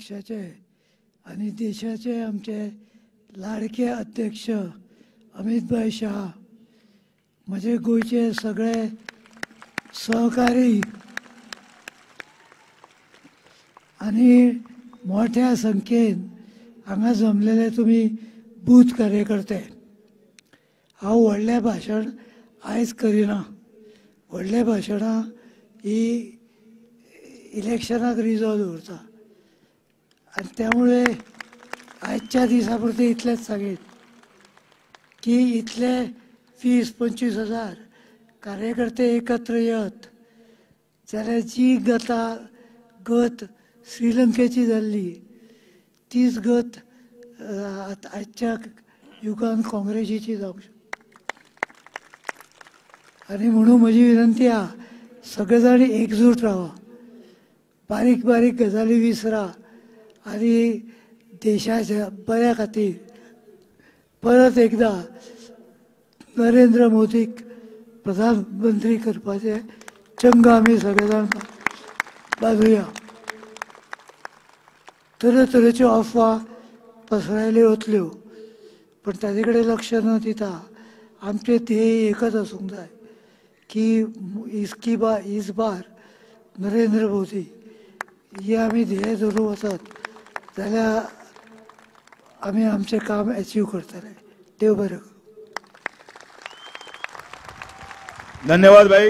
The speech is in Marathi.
पक्षाचे आणि देशाचे आमचे लाडके अध्यक्ष अमित भाई शाह, म्हजे गोयचे सगळे सहकारी आणि मोठ्या संख्येन हांगा जमलेले तुम्ही बूथ कार्यकर्ते, हांव व्हडलें भाशण आयज करिना. व्हडलें भाशणां ही इलेक्शनाक रिजो दवरता आनी त्यामुळे आजच्या दिसा पुरते इतलेंच सांगेन की इतले 20-25 हजार कार्यकर्ते एकत्र येत जाल्यार जी गत श्रीलंकेची जाल्ली तीच गत आजच्या युगान काँग्रेसीची जावंक शकता. आनी म्हणून म्हजी विनंती आहा, सगळे जाण एकजूट रावा, बारीक बारीक गजाली विसरा आनी देशाच्या बऱ्या खातीर परत एकदा नरेंद्र मोदीक प्रधानमंत्री करपाचे चंग आमी सगळे जाण बांदुया. तरेतरेच्यो अफवा पसरायल्यो वतल्यो, पण ताजे कडेन लक्ष न दिता आमचें ध्येय एकच आसूंक जाय की इस बार नरेंद्र मोदी ही आमी ध्येय धरून वचत जाल्यार आमी आमचें काम अचीव करतले. देव बरें करूं. धन्यवाद भाई.